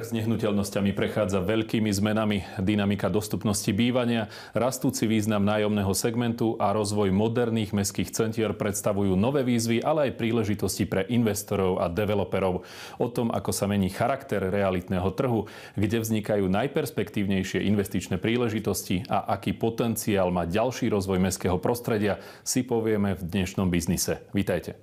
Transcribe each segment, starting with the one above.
Trh s nehnuteľnosťami prechádza veľkými zmenami. Dynamika dostupnosti bývania, rastúci význam nájomného segmentu a rozvoj moderných mestských centier predstavujú nové výzvy, ale aj príležitosti pre investorov a developerov. O tom, ako sa mení charakter realitného trhu, kde vznikajú najperspektívnejšie investičné príležitosti a aký potenciál má ďalší rozvoj mestského prostredia, si povieme v dnešnom biznise. Vítajte.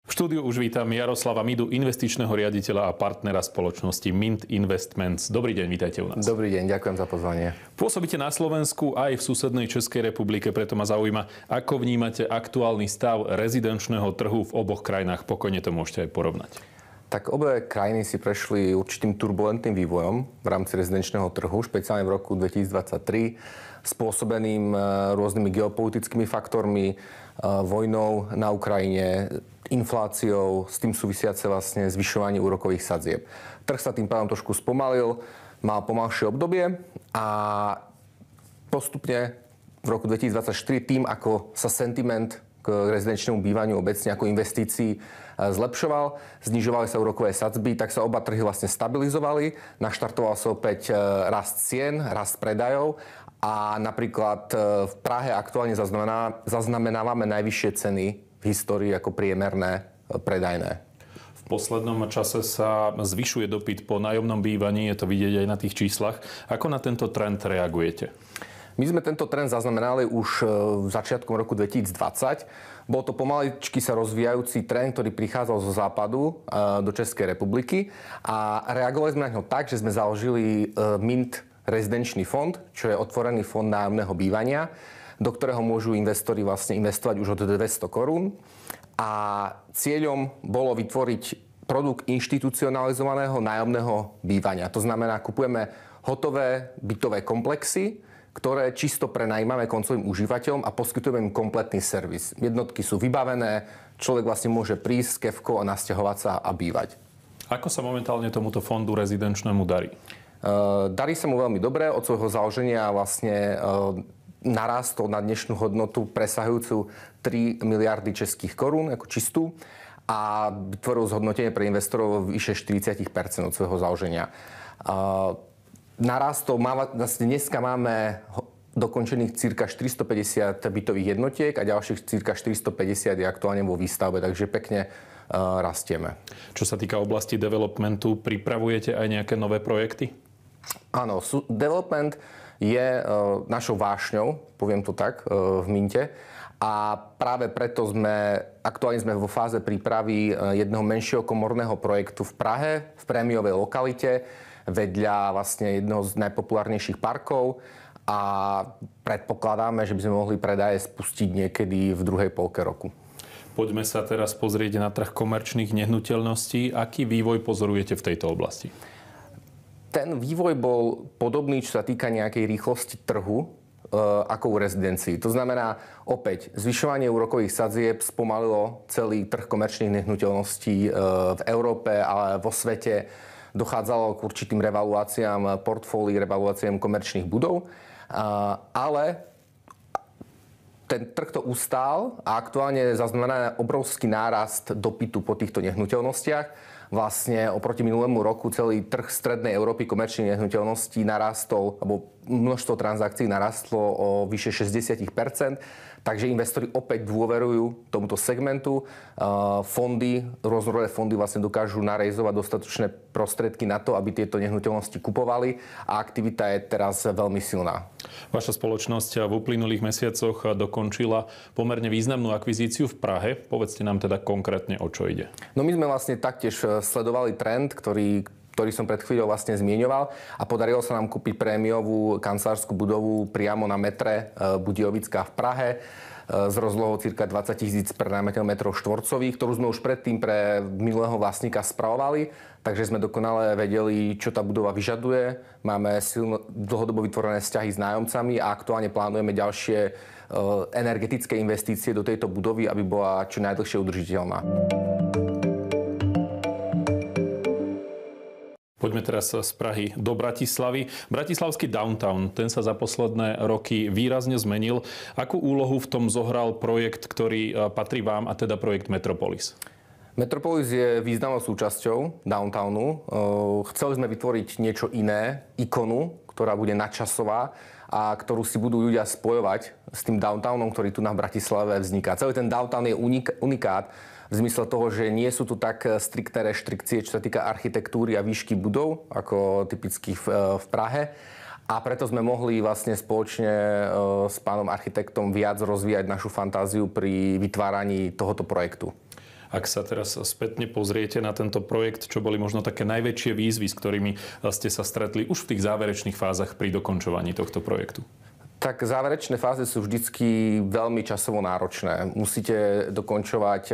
V štúdiu už vítam Jaroslava Midu, investičného riaditeľa a partnera spoločnosti Mint Investments. Dobrý deň, vítajte u nás. Dobrý deň, ďakujem za pozvanie. Pôsobíte na Slovensku aj v susednej Českej republike, preto ma zaujíma, ako vnímate aktuálny stav rezidenčného trhu v oboch krajinách. Pokojne to môžete aj porovnať. Tak obe krajiny si prešli určitým turbulentným vývojom v rámci rezidenčného trhu, špeciálne v roku 2023, spôsobeným rôznymi geopolitickými faktormi, vojnou na Ukrajine, infláciou, s tým súvisiace vlastne zvyšovanie úrokových sadzieb. Trh sa tým pádom trošku spomalil, mal pomalšie obdobie a postupne v roku 2024 tým, ako sa sentiment k rezidenčnému bývaniu obecne ako investícií zlepšoval, znižovali sa úrokové sadzby, tak sa oba trhy vlastne stabilizovali, naštartoval sa opäť rast cien, rast predajov a napríklad v Prahe aktuálne zaznamenávame najvyššie ceny v histórii ako priemerné predajné. V poslednom čase sa zvyšuje dopyt po nájomnom bývaní, je to vidieť aj na tých číslach. Ako na tento trend reagujete? My sme tento trend zaznamenali už začiatkom roku 2020. Bol to pomaličky sa rozvíjajúci trend, ktorý prichádzal zo západu do Českej republiky a reagovali sme na ňo tak, že sme založili Mint rezidenčný fond, čo je otvorený fond nájomného bývania, do ktorého môžu investori vlastne investovať už od 200 korún. A cieľom bolo vytvoriť produkt inštitucionalizovaného nájomného bývania. To znamená, kupujeme hotové bytové komplexy, ktoré čisto prenajímame koncovým užívateľom a poskytujeme im kompletný servis. Jednotky sú vybavené, človek vlastne môže prísť s kefkou a nasťahovať sa a bývať. Ako sa momentálne tomuto fondu rezidenčnému darí? Darí sa mu veľmi dobre. Od svojho založenia vlastne narastol na dnešnú hodnotu presahujúcu 3 miliardy českých korún ako čistú a vytvoril zhodnotenie pre investorov vyše 40% od svojho založenia. Narastol, vlastne dneska máme dokončených cirka 450 bytových jednotiek a ďalších cirka 450 je aktuálne vo výstavbe, takže pekne rastieme. Čo sa týka oblasti developmentu, pripravujete aj nejaké nové projekty? Áno, development je našou vášňou, poviem to tak, v Minte. A práve preto aktuálne sme vo fáze prípravy jedného menšieho komorného projektu v Prahe, v prémiovej lokalite, vedľa vlastne jedného z najpopulárnejších parkov a predpokladáme, že by sme mohli predaje spustiť niekedy v druhej polke roku. Poďme sa teraz pozrieť na trh komerčných nehnuteľností. Aký vývoj pozorujete v tejto oblasti? Ten vývoj bol podobný, čo sa týka nejakej rýchlosti trhu, ako u rezidencií. To znamená, opäť, zvyšovanie úrokových sadzieb spomalilo celý trh komerčných nehnuteľností v Európe, ale vo svete. Dochádzalo k určitým revaluáciám portfólií, revaluáciám komerčných budov, ale ten trh to ustál a aktuálne zaznamená obrovský nárast dopytu po týchto nehnuteľnostiach. Vlastne oproti minulému roku celý trh strednej Európy komerčných nehnuteľností narastol, alebo množstvo transakcií narastlo o vyše 60%. Takže investori opäť dôverujú tomuto segmentu. Rôznorodé fondy vlastne dokážu narejzovať dostatočné prostriedky na to, aby tieto nehnuteľnosti kupovali a aktivita je teraz veľmi silná. Vaša spoločnosť v uplynulých mesiacoch dokončila pomerne významnú akvizíciu v Prahe. Povedzte nám teda konkrétne, o čo ide. No my sme vlastne taktiež sledovali trend, ktorý som pred chvíľou vlastne zmieňoval a podarilo sa nám kúpiť prémiovú kancelárskú budovu priamo na metre Budějovická v Prahe s rozlohou cirka 20 000 prenájmateľ metrov štvorcových, ktorú sme už predtým pre minulého vlastníka spravovali, takže sme dokonale vedeli, čo tá budova vyžaduje. Máme dlhodobo vytvorené vzťahy s nájomcami a aktuálne plánujeme ďalšie energetické investície do tejto budovy, aby bola čo najdlhšie udržiteľná. Poďme teraz z Prahy do Bratislavy. Bratislavský downtown, ten sa za posledné roky výrazne zmenil. Akú úlohu v tom zohral projekt, ktorý patrí vám, a teda projekt Metropolis? Metropolis je významnou súčasťou downtownu. Chceli sme vytvoriť niečo iné, ikonu, ktorá bude nadčasová a ktorú si budú ľudia spojovať s tým downtownom, ktorý tu na Bratislave vzniká. Celý ten downtown je unikát v zmysle toho, že nie sú tu tak striktné reštrikcie, čo sa týka architektúry a výšky budov, ako typicky v Prahe. A preto sme mohli vlastne spoločne s pánom architektom viac rozvíjať našu fantáziu pri vytváraní tohoto projektu. Ak sa teraz spätne pozriete na tento projekt, čo boli možno také najväčšie výzvy, s ktorými ste sa stretli už v tých záverečných fázach pri dokončovaní tohto projektu? Tak záverečné fázy sú vždycky veľmi časovo náročné. Musíte dokončovať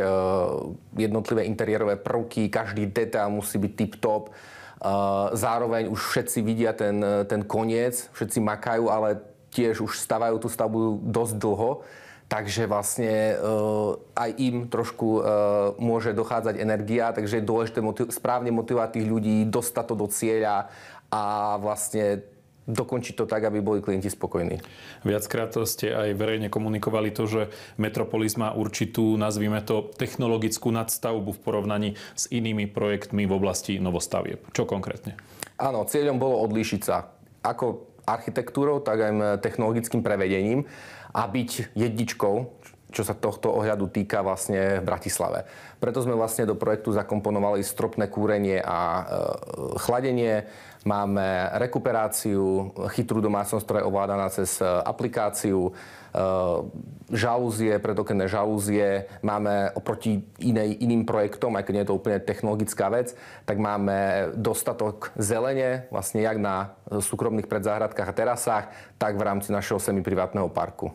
jednotlivé interiérové prvky, každý detail musí byť tip-top. Zároveň už všetci vidia ten koniec, všetci makajú, ale tiež už stavajú tú stavbu dosť dlho. Takže vlastne aj im trošku môže dochádzať energia, takže je dôležité správne motivovať tých ľudí, dostať to do cieľa a vlastne dokončiť to tak, aby boli klienti spokojní. Viackrát ste aj verejne komunikovali to, že Metropolis má určitú, nazvime to, technologickú nadstavbu v porovnaní s inými projektmi v oblasti novostavieb. Čo konkrétne? Áno, cieľom bolo odlíšiť sa ako architektúrou, tak aj technologickým prevedením a byť jedničkou, čo sa tohto ohľadu týka vlastne v Bratislave. Preto sme vlastne do projektu zakomponovali stropné kúrenie a chladenie. Máme rekuperáciu, chytrú domácnosť, ktorá je ovládaná cez aplikáciu, žalúzie, predokenné žalúzie. Máme oproti iným projektom, aj keď nie je to úplne technologická vec, tak máme dostatok zelene, vlastne jak na súkromných predzáhradkách a terasách, tak v rámci našeho semiprivátneho parku.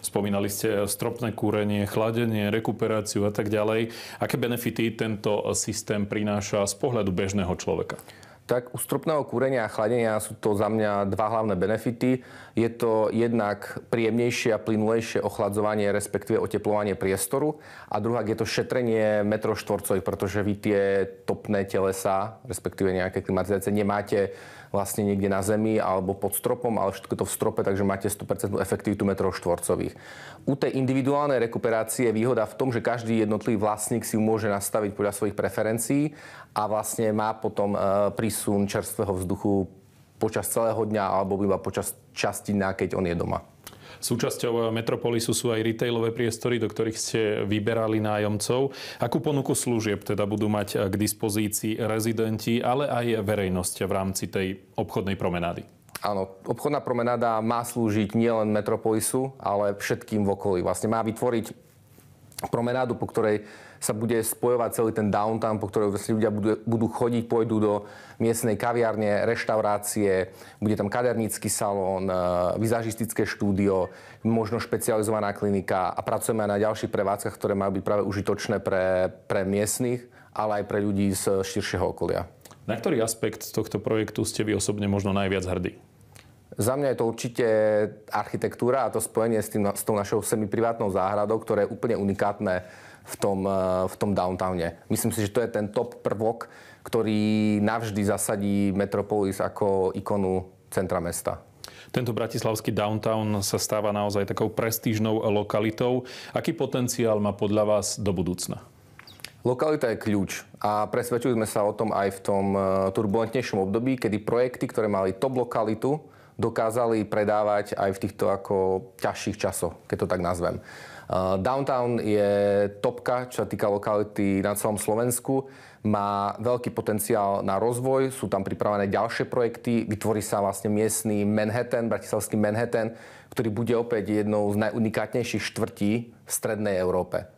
Spomínali ste stropné kúrenie, chladenie, rekuperáciu a tak ďalej. Aké benefity tento systém prináša z pohľadu bežného človeka? Tak u stropného kúrenia a chladenia sú to za mňa dva hlavné benefity. Je to jednak príjemnejšie a plynulejšie ochladzovanie, respektíve oteplovanie priestoru. A druhá je to šetrenie metrov štvorcových, pretože vy tie topné telesá, respektíve nejaké klimatizácie, nemáte vlastne niekde na zemi alebo pod stropom, ale všetko to v strope, takže máte 100% efektivitu metrov štvorcových. U tej individuálnej rekuperácie je výhoda v tom, že každý jednotlivý vlastník si ju môže nastaviť podľa svojich preferencií a vlastne má potom prísun čerstvého vzduchu počas celého dňa alebo iba počas časti dňa, keď on je doma. Súčasťou Metropolisu sú aj retailové priestory, do ktorých ste vyberali nájomcov. Akú ponuku služieb teda budú mať k dispozícii rezidenti, ale aj verejnosť v rámci tej obchodnej promenády? Áno, obchodná promenáda má slúžiť nielen Metropolisu, ale všetkým v okolí. Vlastne má vytvoriť promenádu, po ktorej sa bude spojovať celý ten downtown, po ktorej vlastne ľudia budú chodiť, pôjdu do miestnej kaviárne, reštaurácie, bude tam kadernícky salón, vizažistické štúdio, možno špecializovaná klinika a pracujeme aj na ďalších prevádzkach, ktoré majú byť práve užitočné pre miestnych, ale aj pre ľudí z širšieho okolia. Na ktorý aspekt tohto projektu ste vy osobne možno najviac hrdí? Za mňa je to určite architektúra a to spojenie s tou našou semiprivátnou záhradou, ktoré je úplne unikátne v tom downtowne. Myslím si, že to je ten top prvok, ktorý navždy zasadí Metropolis ako ikonu centra mesta. Tento bratislavský downtown sa stáva naozaj takou prestížnou lokalitou. Aký potenciál má podľa vás do budúcna? Lokalita je kľúč a presvedčili sme sa o tom aj v tom turbulentnejšom období, kedy projekty, ktoré mali top lokalitu, dokázali predávať aj v týchto ako ťažších časoch, keď to tak nazvem. Downtown je topka, čo sa týka lokality na celom Slovensku. Má veľký potenciál na rozvoj, sú tam pripravené ďalšie projekty. Vytvorí sa vlastne miestny Manhattan, bratislavský Manhattan, ktorý bude opäť jednou z najunikátnejších štvrtí v strednej Európe.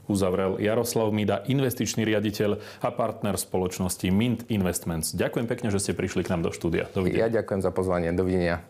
Uzavrel Jaroslav Mida, investičný riaditeľ a partner spoločnosti Mint Investments. Ďakujem pekne, že ste prišli k nám do štúdia. Dovidenia. Ja ďakujem za pozvanie. Dovidenia.